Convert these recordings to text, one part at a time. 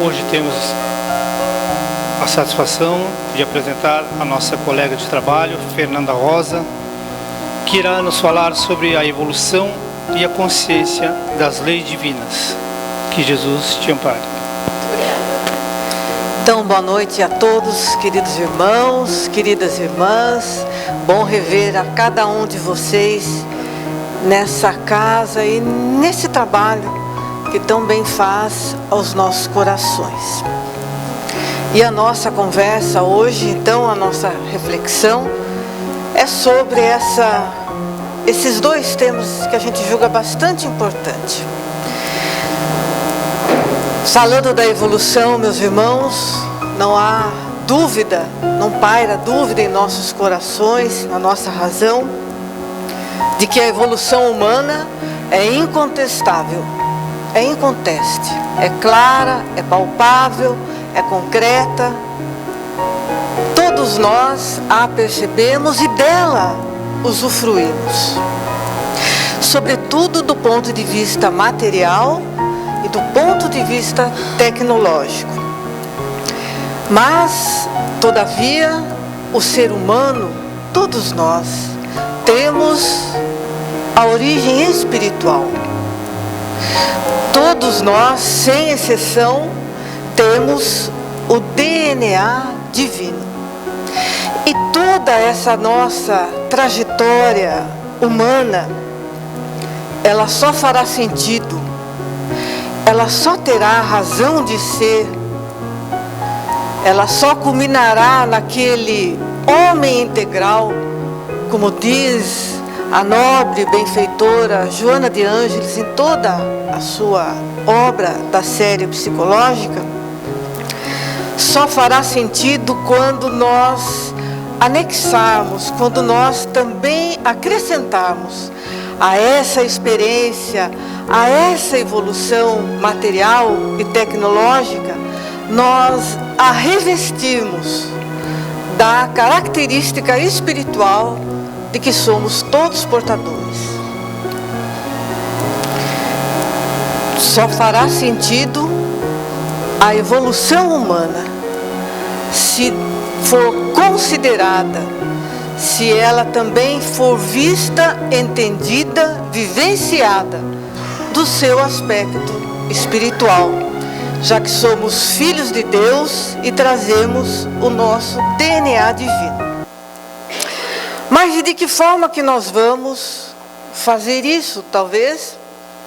Hoje temos a satisfação de apresentar a nossa colega de trabalho, Fernanda Rosa, que irá nos falar sobre a evolução e a consciência das leis divinas. Que Jesus te ampare. Então, boa noite a todos, queridos irmãos, queridas irmãs. Bom rever a cada um de vocês nessa casa e nesse trabalho que tão bem faz aos nossos corações. E a nossa conversa hoje, então, a nossa reflexão é sobre esses dois temas que a gente julga bastante importante. Falando da evolução, meus irmãos, não há dúvida, não paira dúvida em nossos corações, na nossa razão, de que a evolução humana é incontestável, é inconteste, é clara, é palpável, é concreta. Todos nós a percebemos e dela usufruímos, sobretudo do ponto de vista material e do ponto de vista tecnológico. Mas, todavia, o ser humano, todos nós, temos a origem espiritual. Todos nós, sem exceção, temos o DNA divino. E toda essa nossa trajetória humana, ela só fará sentido, ela só terá razão de ser, ela só culminará naquele homem integral, como diz a nobre benfeitora Joana de Ângeles em toda a sua obra da série psicológica. Só fará sentido quando nós anexarmos, quando nós também acrescentarmos a essa experiência, a essa evolução material e tecnológica, nós a revestirmos da característica espiritual de que somos todos portadores. Só fará sentido a evolução humana se for considerada, se ela também for vista, entendida, vivenciada do seu aspecto espiritual, já que somos filhos de Deus e trazemos o nosso DNA divino. Mas de que forma que nós vamos fazer isso? Talvez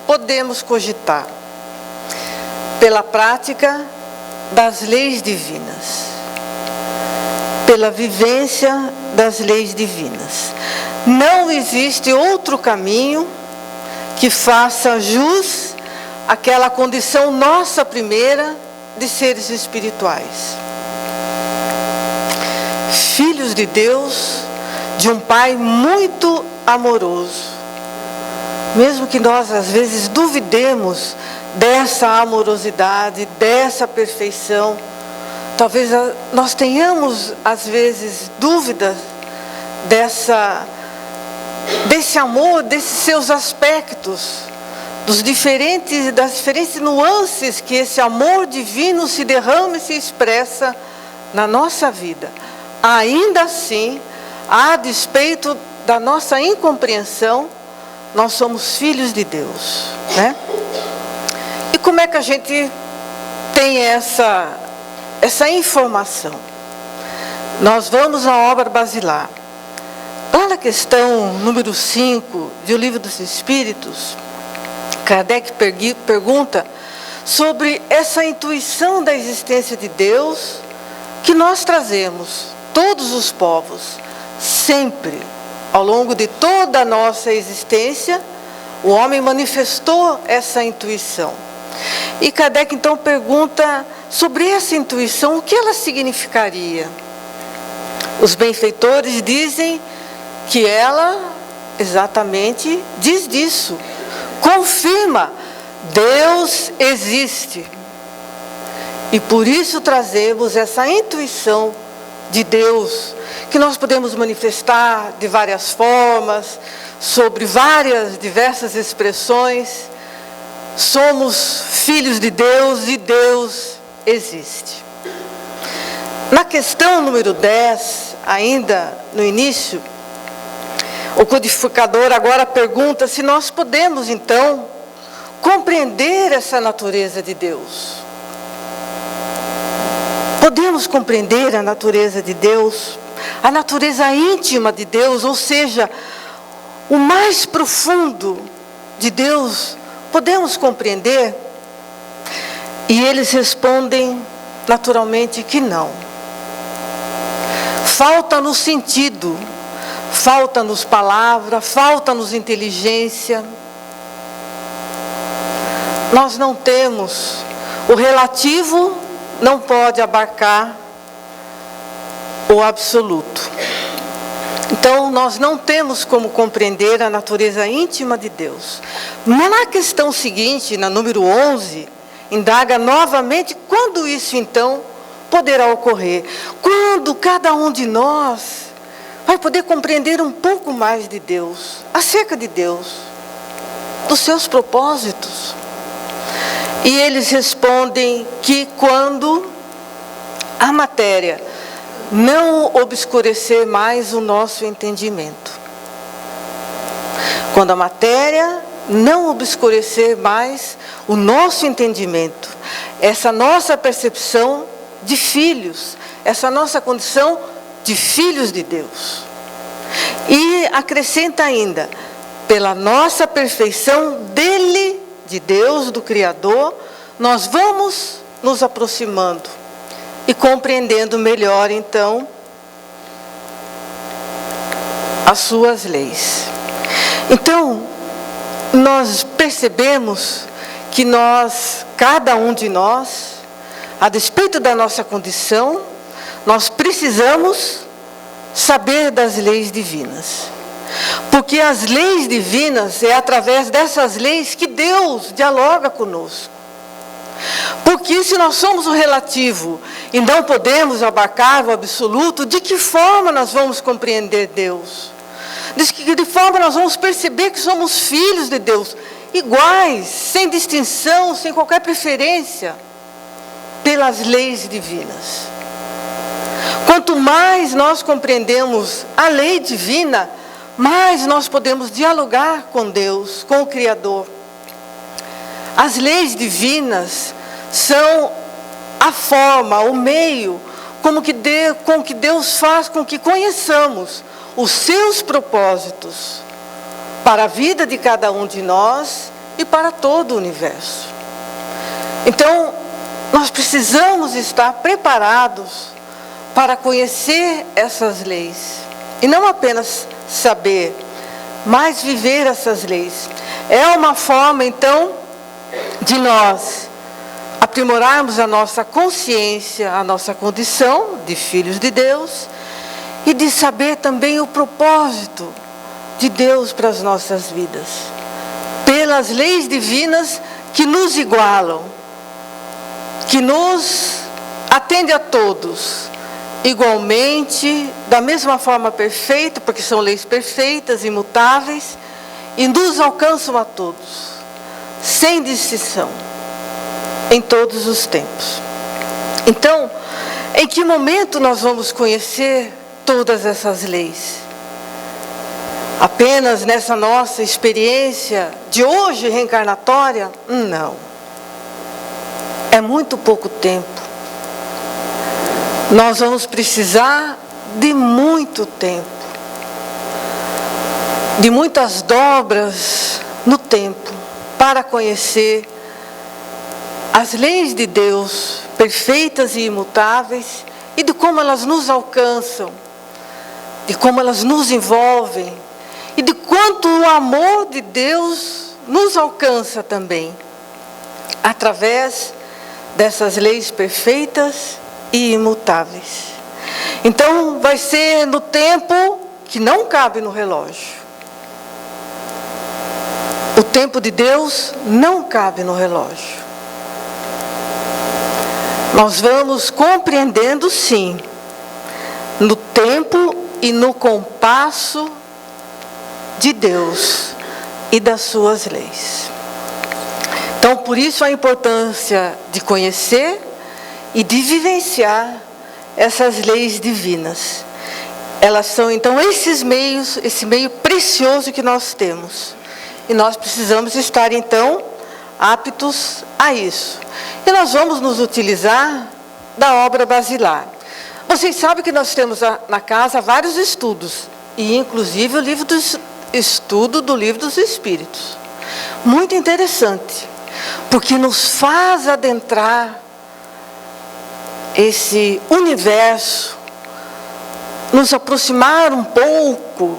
podemos cogitar pela prática das leis divinas, pela vivência das leis divinas. Não existe outro caminho que faça jus àquela condição nossa primeira de seres espirituais. Filhos de Deus, de um Pai muito amoroso. Mesmo que nós às vezes duvidemos dessa amorosidade, dessa perfeição, talvez nós tenhamos às vezes dúvidas desse amor, desses seus aspectos, das diferentes nuances que esse amor divino se derrama e se expressa na nossa vida. Ainda assim, a despeito da nossa incompreensão, nós somos filhos de Deus, né? E como é que a gente tem essa informação? Nós vamos na obra basilar. Lá na questão número 5 do Livro dos Espíritos, Kardec pergunta sobre essa intuição da existência de Deus que nós trazemos, todos os povos, sempre, ao longo de toda a nossa existência, o homem manifestou essa intuição. E Kardec então pergunta sobre essa intuição, o que ela significaria? Os benfeitores dizem que ela exatamente diz disso, confirma, Deus existe. E por isso trazemos essa intuição de Deus, que nós podemos manifestar de várias formas, sobre diversas expressões. Somos filhos de Deus e Deus existe. Na questão número 10, ainda no início, o codificador agora pergunta se nós podemos, então, compreender essa natureza de Deus. Podemos compreender a natureza de Deus, a natureza íntima de Deus, ou seja, o mais profundo de Deus, podemos compreender? E eles respondem naturalmente que não. Falta-nos sentido, falta-nos palavra, falta-nos inteligência. Nós não temos, o relativo não pode abarcar o absoluto. Então, nós não temos como compreender a natureza íntima de Deus. Mas na questão seguinte, na número 11, indaga novamente quando isso então poderá ocorrer. Quando cada um de nós vai poder compreender um pouco mais de Deus, acerca de Deus, dos seus propósitos. E eles respondem que quando a matéria não obscurecer mais o nosso entendimento. Quando a matéria não obscurecer mais o nosso entendimento, essa nossa percepção de filhos, essa nossa condição de filhos de Deus. E acrescenta ainda, pela nossa perfeição dele, de Deus, do Criador, nós vamos nos aproximando e compreendendo melhor, então, as suas leis. Então, nós percebemos que nós, cada um de nós, a despeito da nossa condição, nós precisamos saber das leis divinas. Porque as leis divinas, é através dessas leis que Deus dialoga conosco. Porque se nós somos o relativo e não podemos abarcar o absoluto, de que forma nós vamos compreender Deus? De que forma nós vamos perceber que somos filhos de Deus, iguais, sem distinção, sem qualquer preferência, pelas leis divinas? Quanto mais nós compreendemos a lei divina, mais nós podemos dialogar com Deus, com o Criador. As leis divinas são a forma, o meio, com que Deus faz com que conheçamos os seus propósitos para a vida de cada um de nós e para todo o universo. Então, nós precisamos estar preparados para conhecer essas leis. E não apenas saber, mas viver essas leis. É uma forma, então, de nós aprimorarmos a nossa consciência, a nossa condição de filhos de Deus, e de saber também o propósito de Deus para as nossas vidas. Pelas leis divinas que nos igualam, que nos atende a todos, igualmente, da mesma forma perfeita, porque são leis perfeitas, imutáveis, e nos alcançam a todos, sem distinção, em todos os tempos. Então, em que momento nós vamos conhecer todas essas leis? Apenas nessa nossa experiência de hoje reencarnatória? Não. É muito pouco tempo. Nós vamos precisar de muito tempo, de muitas dobras no tempo, para conhecer as leis de Deus, perfeitas e imutáveis, e de como elas nos alcançam, de como elas nos envolvem, e de quanto o amor de Deus nos alcança também, através dessas leis perfeitas e imutáveis. Então, vai ser no tempo que não cabe no relógio. O tempo de Deus não cabe no relógio. Nós vamos compreendendo, sim, no tempo e no compasso de Deus e das suas leis. Então, por isso a importância de conhecer e de vivenciar essas leis divinas. Elas são então esses meios, esse meio precioso que nós temos. E nós precisamos estar então aptos a isso. E nós vamos nos utilizar da obra basilar. Vocês sabem que nós temos na casa vários estudos, e inclusive o livro do estudo do Livro dos Espíritos. Muito interessante, porque nos faz adentrar esse universo, nos aproximar um pouco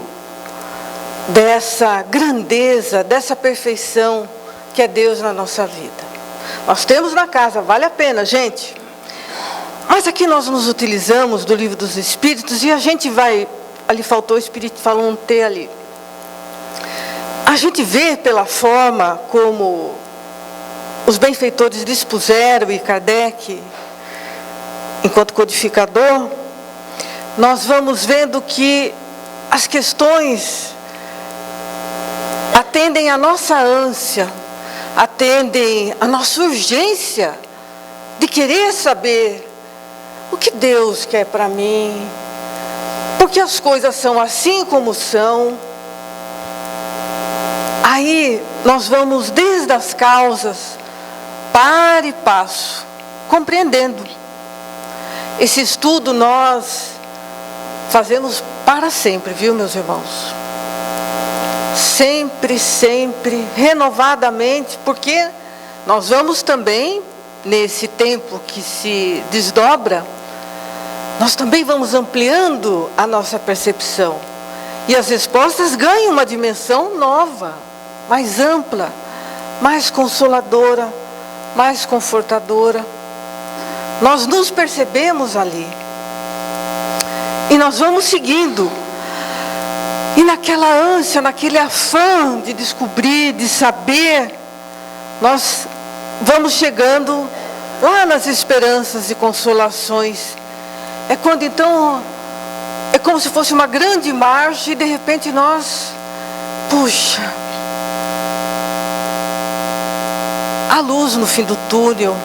dessa grandeza, dessa perfeição que é Deus na nossa vida. Nós temos na casa, vale a pena, gente. Mas aqui nós nos utilizamos do Livro dos Espíritos e a gente vai... Ali faltou o Espírito, falou um T ali. A gente vê pela forma como os benfeitores dispuseram e Kardec, enquanto codificador, nós vamos vendo que as questões atendem a nossa ânsia, atendem a nossa urgência de querer saber o que Deus quer para mim, porque as coisas são assim como são. Aí nós vamos desde as causas, para e passo, compreendendo. Esse estudo nós fazemos para sempre, viu, meus irmãos? Sempre, sempre, renovadamente, porque nós vamos também, nesse tempo que se desdobra, nós também vamos ampliando a nossa percepção. E as respostas ganham uma dimensão nova, mais ampla, mais consoladora, mais confortadora. Nós nos percebemos ali. E nós vamos seguindo. E naquela ânsia, naquele afã de descobrir, de saber, nós vamos chegando lá nas esperanças e consolações. É quando então, é como se fosse uma grande marcha e de repente nós, puxa, há luz no fim do túnel,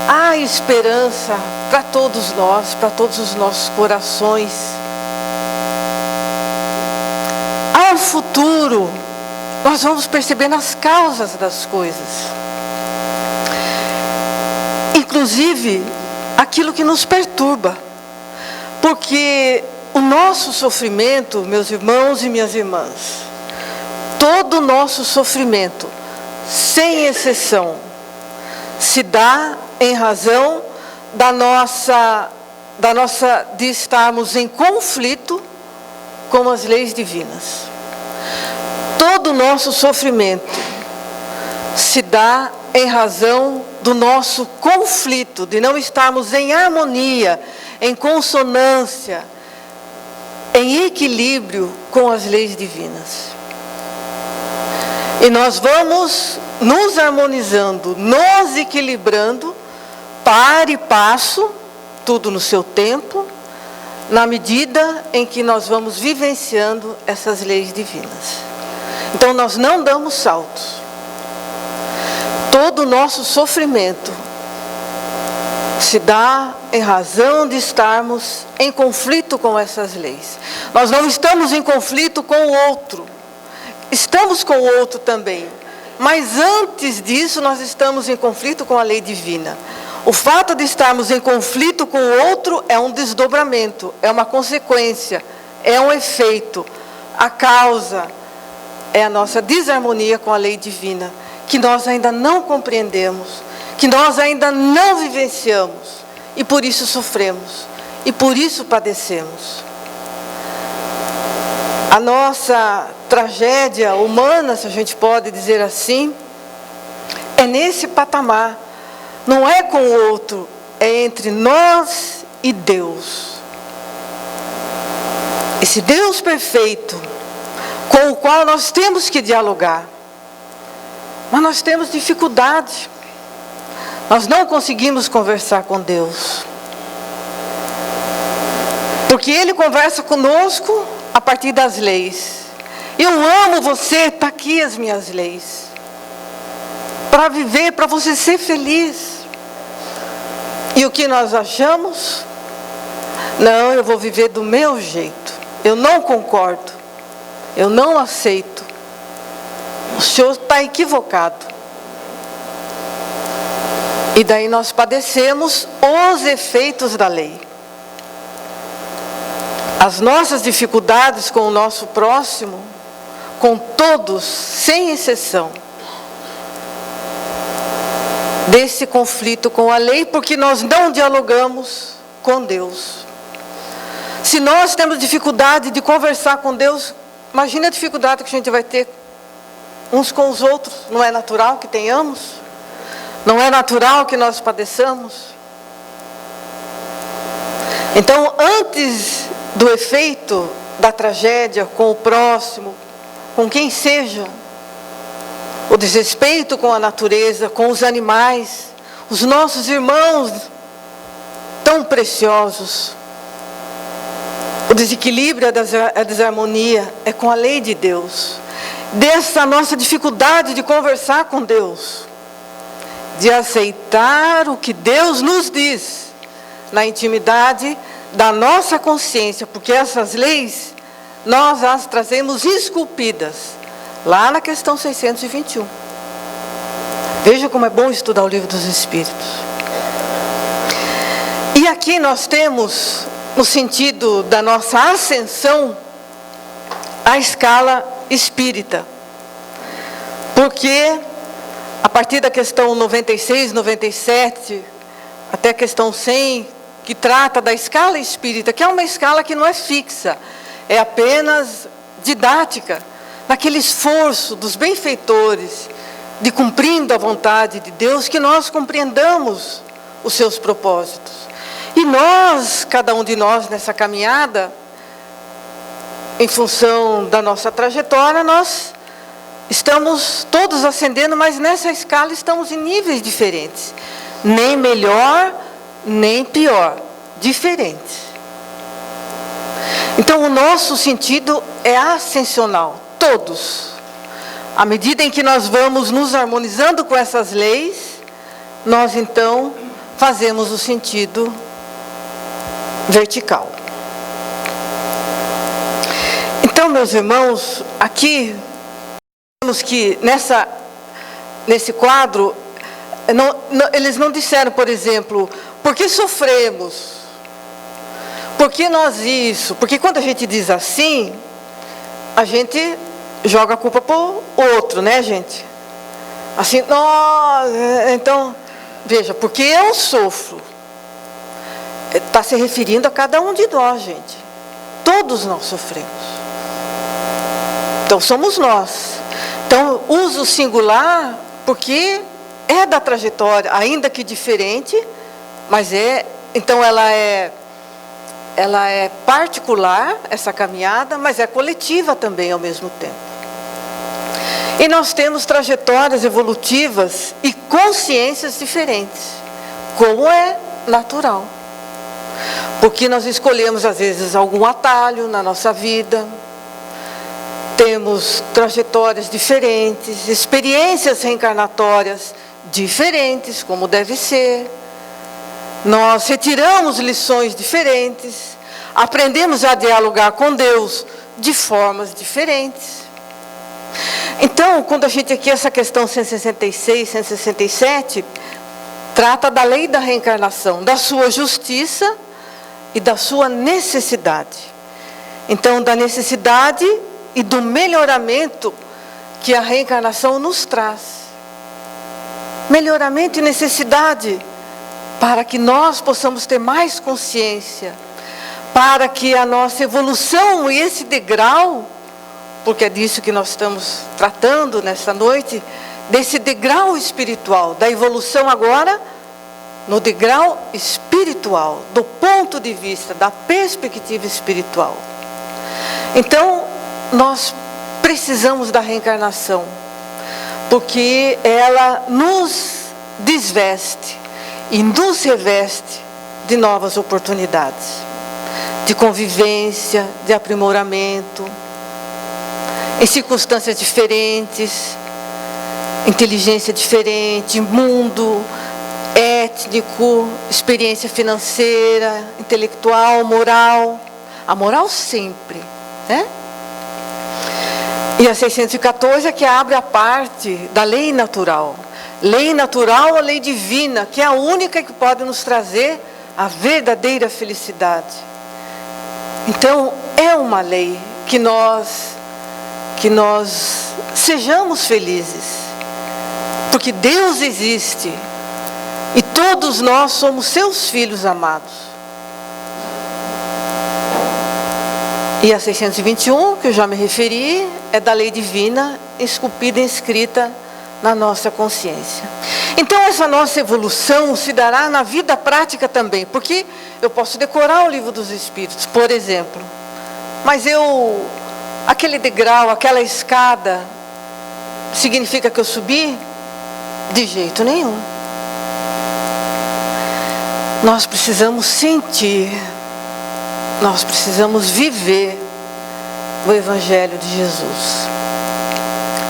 há esperança para todos nós, para todos os nossos corações. Há um futuro, nós vamos percebendo as causas das coisas. Inclusive, aquilo que nos perturba. Porque o nosso sofrimento, meus irmãos e minhas irmãs, todo o nosso sofrimento, sem exceção, se dá em razão de estarmos em conflito com as leis divinas. Todo o nosso sofrimento se dá em razão do nosso conflito, de não estarmos em harmonia, em consonância, em equilíbrio com as leis divinas. E nós vamos nos harmonizando, nos equilibrando, par e passo, tudo no seu tempo, na medida em que nós vamos vivenciando essas leis divinas. Então nós não damos saltos. Todo o nosso sofrimento se dá em razão de estarmos em conflito com essas leis. Nós não estamos em conflito com o outro. Estamos com o outro também. Mas antes disso, nós estamos em conflito com a lei divina. O fato de estarmos em conflito com o outro é um desdobramento, é uma consequência, é um efeito. A causa é a nossa desarmonia com a lei divina, que nós ainda não compreendemos, que nós ainda não vivenciamos, e por isso sofremos, e por isso padecemos. A nossa tragédia humana, se a gente pode dizer assim, é nesse patamar. Não é com o outro, é entre nós e Deus. Esse Deus perfeito, com o qual nós temos que dialogar. Mas nós temos dificuldade. Nós não conseguimos conversar com Deus. Porque Ele conversa conosco a partir das leis. Eu amo você, está aqui as minhas leis. Para viver, para você ser feliz. E o que nós achamos? Não, eu vou viver do meu jeito. Eu não concordo. Eu não aceito. O senhor está equivocado. E daí nós padecemos os efeitos da lei. As nossas dificuldades com o nosso próximo, com todos, sem exceção, desse conflito com a lei, porque nós não dialogamos com Deus. Se nós temos dificuldade de conversar com Deus, imagine a dificuldade que a gente vai ter uns com os outros. Não é natural que tenhamos? Não é natural que nós padeçamos? Então, antes do efeito da tragédia com o próximo, com quem seja, o desrespeito com a natureza, com os animais, os nossos irmãos tão preciosos, o desequilíbrio, a desarmonia é com a lei de Deus. Dessa nossa dificuldade de conversar com Deus, de aceitar o que Deus nos diz na intimidade da nossa consciência, porque essas leis nós as trazemos esculpidas lá na questão 621. Veja como é bom estudar o Livro dos Espíritos. E aqui nós temos, no sentido da nossa ascensão, a escala espírita. Porque a partir da questão 96, 97, até a questão 100, que trata da escala espírita, que é uma escala que não é fixa, é apenas didática, naquele esforço dos benfeitores, de cumprindo a vontade de Deus, que nós compreendamos os seus propósitos. E nós, cada um de nós nessa caminhada, em função da nossa trajetória, nós estamos todos ascendendo, mas nessa escala estamos em níveis diferentes. Nem melhor, nem pior. Diferentes. Então o nosso sentido é ascensional. Todos. À medida em que nós vamos nos harmonizando com essas leis, nós então fazemos o sentido vertical. Então, meus irmãos, aqui vemos que nesse quadro, eles não disseram, por exemplo, por que sofremos? Por que nós isso? Porque quando a gente diz assim, a gente joga a culpa para o outro, né, gente? Assim, então, veja, porque eu sofro. Está se referindo a cada um de nós, gente. Todos nós sofremos. Então, somos nós. Então, uso o singular porque é da trajetória, ainda que diferente, mas então ela é particular, essa caminhada, mas é coletiva também ao mesmo tempo. E nós temos trajetórias evolutivas e consciências diferentes, como é natural. Porque nós escolhemos, às vezes, algum atalho na nossa vida, temos trajetórias diferentes, experiências reencarnatórias diferentes, como deve ser. Nós retiramos lições diferentes, aprendemos a dialogar com Deus de formas diferentes. Então, quando a gente aqui, essa questão 166, 167, trata da lei da reencarnação, da sua justiça e da sua necessidade. Então, da necessidade e do melhoramento que a reencarnação nos traz. Melhoramento e necessidade para que nós possamos ter mais consciência, para que a nossa evolução e esse degrau, porque é disso que nós estamos tratando nessa noite, desse degrau espiritual, da evolução agora no degrau espiritual, do ponto de vista, da perspectiva espiritual. Então, nós precisamos da reencarnação, porque ela nos desveste e nos reveste de novas oportunidades, de convivência, de aprimoramento, em circunstâncias diferentes, inteligência diferente, mundo, ética, étnico, experiência financeira, intelectual, moral. A moral sempre, né? E a 614 é que abre a parte da lei natural. Lei natural, a lei divina, que é a única que pode nos trazer a verdadeira felicidade. Então, é uma lei que nós sejamos felizes. Porque Deus existe. E todos nós somos seus filhos amados. E a 621, que eu já me referi, é da lei divina, esculpida e inscrita na nossa consciência. Então essa nossa evolução se dará na vida prática também, porque eu posso decorar o livro dos Espíritos, por exemplo, mas aquele degrau, aquela escada, significa que eu subi? De jeito nenhum. Nós precisamos sentir, nós precisamos viver o Evangelho de Jesus.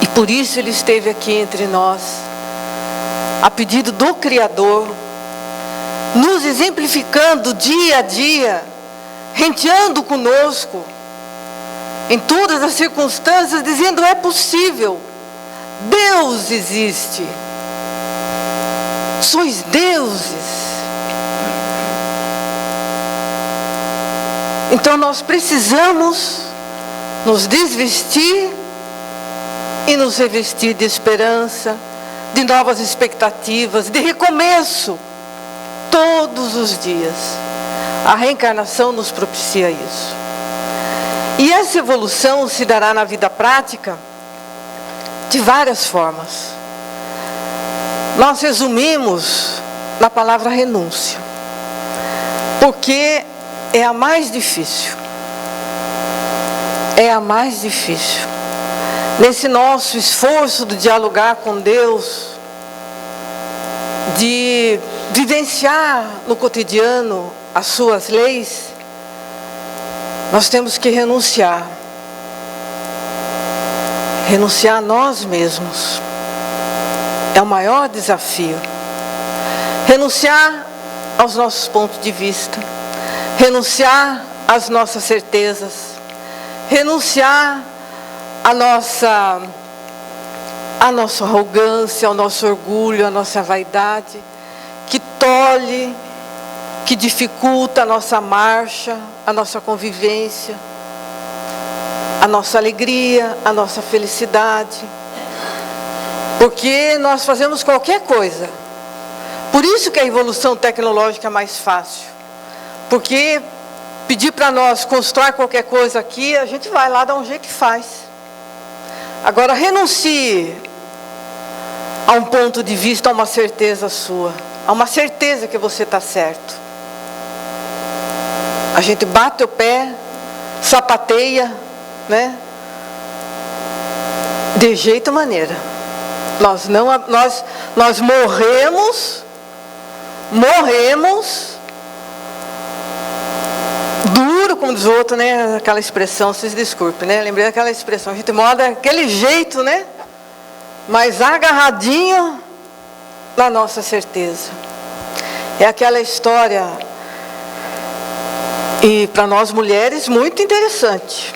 E por isso Ele esteve aqui entre nós, a pedido do Criador, nos exemplificando dia a dia, renteando conosco, em todas as circunstâncias, dizendo: é possível, Deus existe, sois deuses. Então nós precisamos nos desvestir e nos revestir de esperança, de novas expectativas, de recomeço, todos os dias. A reencarnação nos propicia isso. E essa evolução se dará na vida prática de várias formas. Nós resumimos na palavra renúncia, porque é a mais difícil. É a mais difícil. Nesse nosso esforço de dialogar com Deus, de vivenciar no cotidiano as suas leis, nós temos que renunciar. Renunciar a nós mesmos. É o maior desafio. Renunciar aos nossos pontos de vista. Renunciar às nossas certezas. Renunciar à nossa arrogância, ao nosso orgulho, à nossa vaidade, que tolhe, que dificulta a nossa marcha, a nossa convivência, a nossa alegria, a nossa felicidade. Porque nós fazemos qualquer coisa. Por isso que a evolução tecnológica é mais fácil. Porque pedir para nós construir qualquer coisa aqui, a gente vai lá, dá um jeito e faz. Agora, renuncie a um ponto de vista, a uma certeza sua. A uma certeza que você está certo. A gente bate o pé, sapateia, né? De jeito e maneira. Nós morremos duro, como diz o outro, né? Aquela expressão, vocês desculpem, né? Lembrei daquela expressão, a gente morre daquele jeito, né? Mas agarradinho na nossa certeza. É aquela história, e para nós mulheres, muito interessante.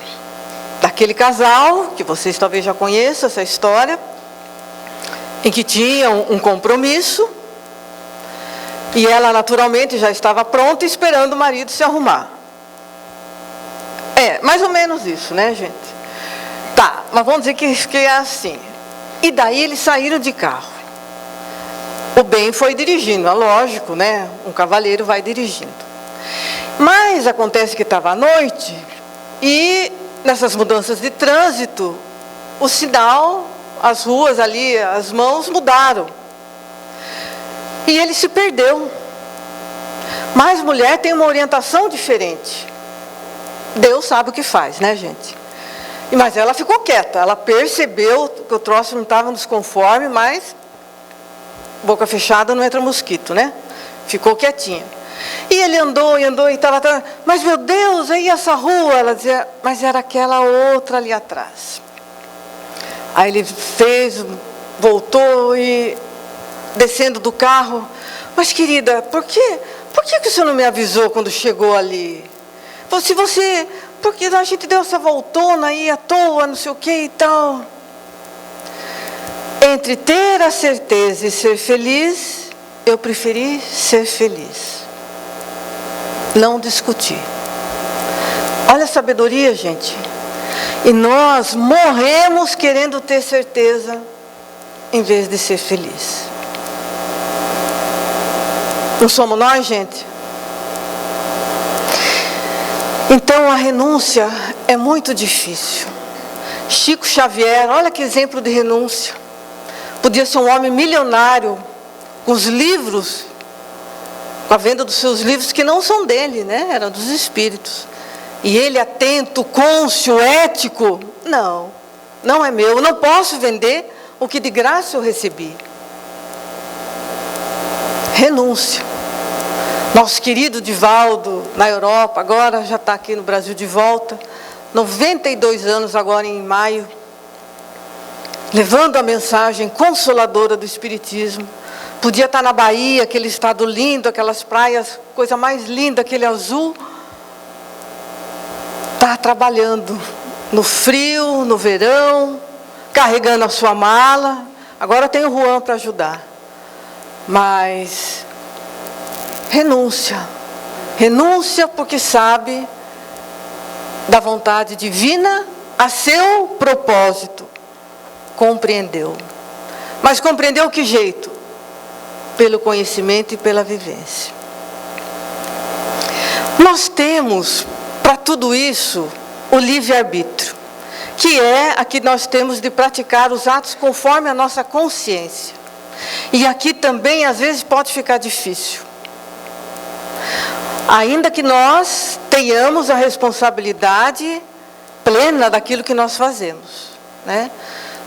Daquele casal, que vocês talvez já conheçam essa história, em que tinham um compromisso, e ela naturalmente já estava pronta, esperando o marido se arrumar. É, mais ou menos isso, né, gente? Tá, mas vamos dizer que é assim. E daí eles saíram de carro. O bem foi dirigindo, é lógico, né? Um cavaleiro vai dirigindo. Mas acontece que estava à noite, e nessas mudanças de trânsito, o sinal, as ruas ali, as mãos mudaram. E ele se perdeu. Mas mulher tem uma orientação diferente. Deus sabe o que faz, né, gente? Mas ela ficou quieta. Ela percebeu que o troço não estava nos conforme, mas boca fechada não entra mosquito, né? Ficou quietinha. E ele andou e estava... Mas, meu Deus, aí essa rua? Ela dizia, mas era aquela outra ali atrás. Aí ele voltou e, descendo do carro, Mas querida, por que o senhor não me avisou quando chegou ali? Porque a gente deu essa voltona aí à toa, não sei o que e tal. Entre ter a certeza e ser feliz, eu preferi ser feliz. Não discutir. Olha a sabedoria, gente. E nós morremos querendo ter certeza em vez de ser feliz. Não somos nós, gente? Então a renúncia é muito difícil. Chico Xavier, olha que exemplo de renúncia. Podia ser um homem milionário, com os livros, com a venda dos seus livros, que não são dele, né? Eram dos espíritos. E ele atento, cônscio, ético. Não é meu. Eu não posso vender o que de graça eu recebi. Renúncia. Nosso querido Divaldo, na Europa, agora já está aqui no Brasil de volta. 92 anos agora em maio. Levando a mensagem consoladora do Espiritismo. Podia estar na Bahia, aquele estado lindo, aquelas praias, coisa mais linda, aquele azul. Está trabalhando no frio, no verão, carregando a sua mala. Agora tem o Juan para ajudar. Mas renúncia. Renúncia porque sabe da vontade divina a seu propósito. Compreendeu. Mas compreendeu que jeito? Pelo conhecimento e pela vivência. Nós temos, para tudo isso, o livre-arbítrio, que é a que nós temos de praticar os atos conforme a nossa consciência. E aqui também, às vezes, pode ficar difícil. Ainda que nós tenhamos a responsabilidade plena daquilo que nós fazemos, né?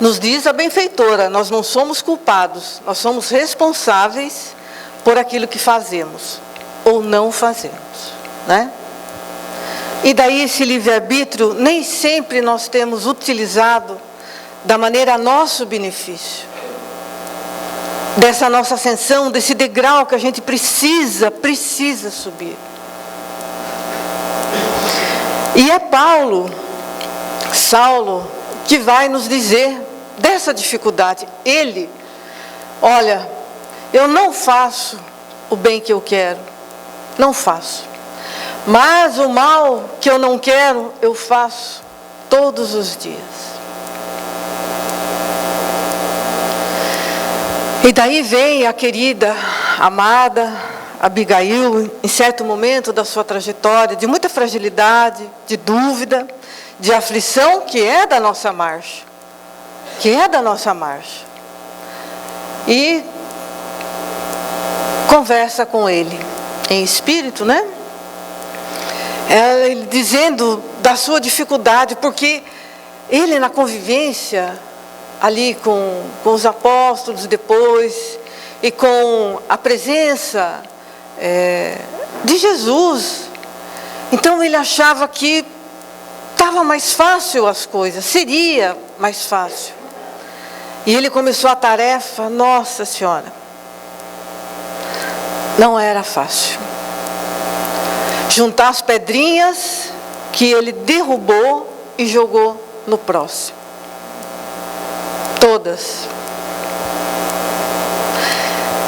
Nos diz a benfeitora, nós não somos culpados, nós somos responsáveis por aquilo que fazemos ou não fazemos, né? E daí esse livre-arbítrio nem sempre nós temos utilizado da maneira a nosso benefício. Dessa nossa ascensão, desse degrau que a gente precisa subir. E é Saulo, que vai nos dizer dessa dificuldade. Ele, olha, eu não faço o bem que eu quero, não faço. Mas o mal que eu não quero, eu faço todos os dias. E daí vem a querida, amada Abigail, em certo momento da sua trajetória, de muita fragilidade, de dúvida, de aflição, que é da nossa marcha. E conversa com ele, em espírito, né? Ele dizendo da sua dificuldade, porque ele na convivência, ali com os apóstolos depois, e com a presença de Jesus, então ele achava que estava mais fácil as coisas, seria mais fácil. E ele começou a tarefa, Nossa Senhora, não era fácil. Juntar as pedrinhas que ele derrubou e jogou no próximo. Todas.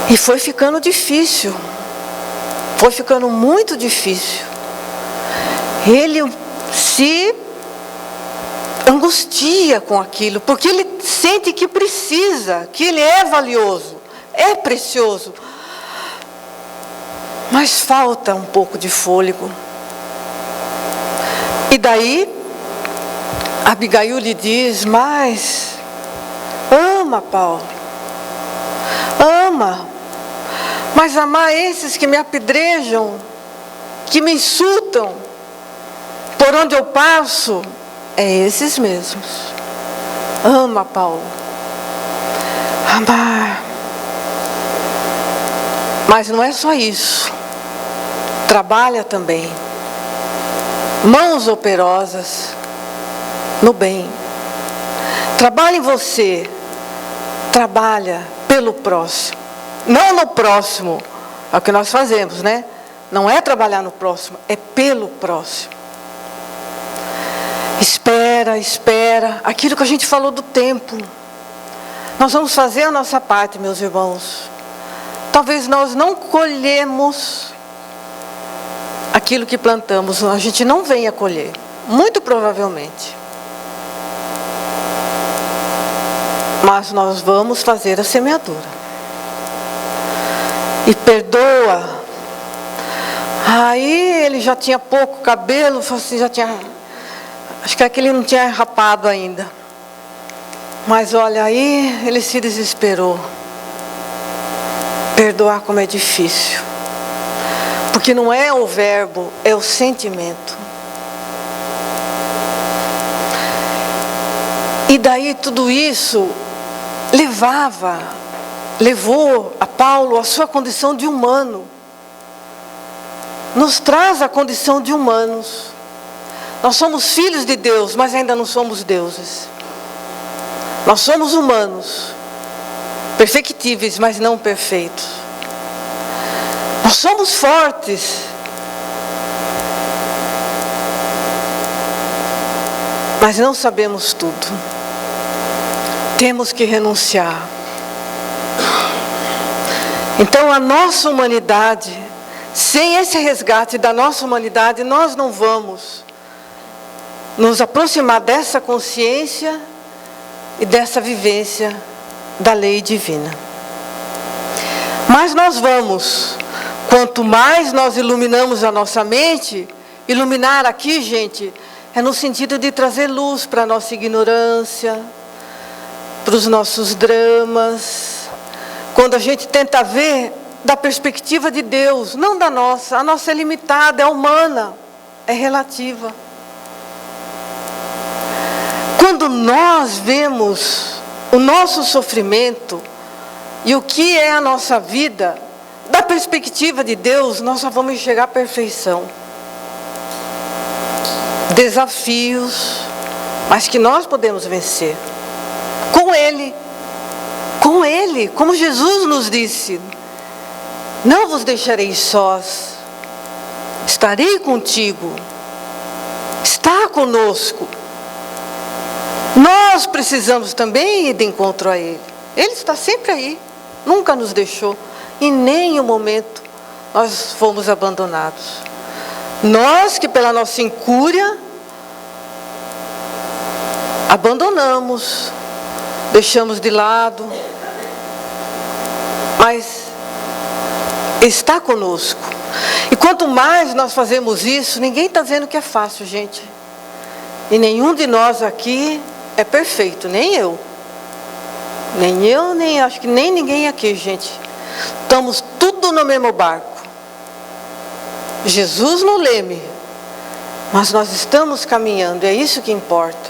E foi ficando difícil. Foi ficando muito difícil. Ele se angustia com aquilo, porque ele sente que precisa, que ele é valioso, é precioso. Mas falta um pouco de fôlego. E daí, Abigail lhe diz, mas ama, Paulo, ama, mas amar esses que me apedrejam, que me insultam, por onde eu passo, é esses mesmos. Ama, Paulo, amar. Mas não é só isso. Trabalha também. Mãos operosas no bem. Trabalha em você. Trabalha pelo próximo. Não no próximo, É o que nós fazemos, né? Não é trabalhar no próximo, é pelo próximo. Espera, espera. Aquilo que a gente falou do tempo. Nós vamos fazer a nossa parte, meus irmãos. Talvez nós não colhemos aquilo que plantamos. A gente não venha colher. Muito provavelmente. Mas nós vamos fazer a semeadura. E perdoa. Aí ele já tinha pouco cabelo, assim, já tinha... Acho que é que ele não tinha rapado ainda. Mas olha, aí ele se desesperou. Perdoar como é difícil. Porque não é o verbo, é o sentimento. E daí tudo isso levou a Paulo a sua condição de humano. Nos traz a condição de humanos. Nós somos filhos de Deus, mas ainda não somos deuses. Nós somos humanos, perfectíveis, mas não perfeitos. Nós somos fortes, mas não sabemos tudo. Temos que renunciar. Então a nossa humanidade, sem esse resgate da nossa humanidade, nós não vamos nos aproximar dessa consciência e dessa vivência da lei divina. Mas nós vamos, quanto mais nós iluminamos a nossa mente, iluminar aqui, gente, é no sentido de trazer luz para a nossa ignorância, para os nossos dramas. Quando a gente tenta ver da perspectiva de Deus, não da nossa. A nossa é limitada, é humana, é relativa. Quando nós vemos o nosso sofrimento e o que é a nossa vida, da perspectiva de Deus, nós só vamos enxergar a perfeição. Desafios, mas que nós podemos vencer. Com Ele, como Jesus nos disse: não vos deixarei sós, estarei contigo, está conosco. Nós precisamos também ir de encontro a Ele. Ele está sempre aí, nunca nos deixou. Em nenhum momento nós fomos abandonados. Nós que pela nossa incúria abandonamos, deixamos de lado, mas está conosco. E quanto mais nós fazemos isso, ninguém está dizendo que é fácil, gente. E nenhum de nós aqui é perfeito, nem eu. Nem eu, nem acho que nem ninguém aqui, gente. Estamos tudo no mesmo barco. Jesus no leme, mas nós estamos caminhando, é isso que importa.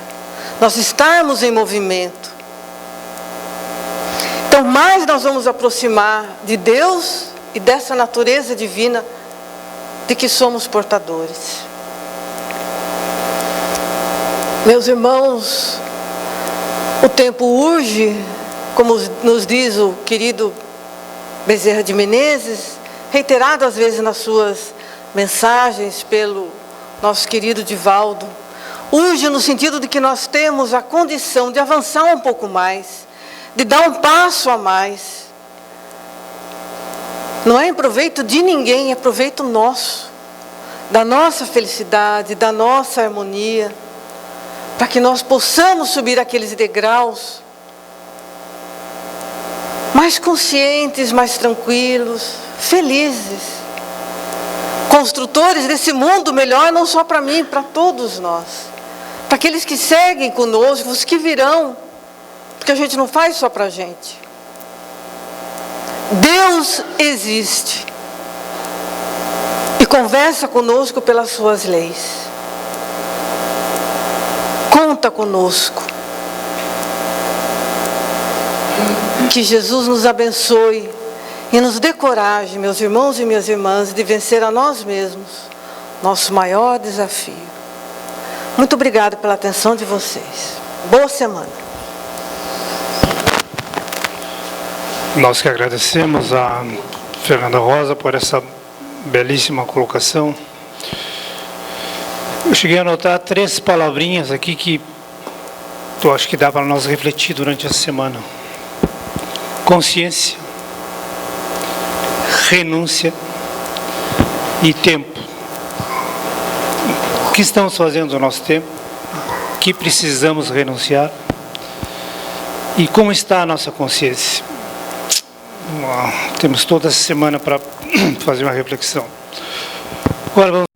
Nós estarmos em movimento. Então mais nós vamos aproximar de Deus e dessa natureza divina de que somos portadores. Meus irmãos, o tempo urge, como nos diz o querido Bezerra de Menezes, reiterado às vezes nas suas mensagens pelo nosso querido Divaldo. Urge no sentido de que nós temos a condição de avançar um pouco mais, de dar um passo a mais. Não é em proveito de ninguém, é proveito nosso, da nossa felicidade, da nossa harmonia, para que nós possamos subir aqueles degraus mais conscientes, mais tranquilos, felizes, construtores desse mundo melhor, não só para mim, para todos nós, para aqueles que seguem conosco, os que virão, porque a gente não faz só para a gente. Deus existe e conversa conosco pelas suas leis. Conta conosco. Que Jesus nos abençoe e nos dê coragem, meus irmãos e minhas irmãs, de vencer a nós mesmos, nosso maior desafio. Muito obrigada pela atenção de vocês. Boa semana. Nós que agradecemos a Fernanda Rosa, por essa belíssima colocação. Eu cheguei a anotar 3 palavrinhas aqui que eu acho que dá para nós refletir durante essa semana: consciência, renúncia e tempo. O que estamos fazendo no nosso tempo? O que precisamos renunciar? E como está a nossa consciência? Temos toda essa semana para fazer uma reflexão. Agora vamos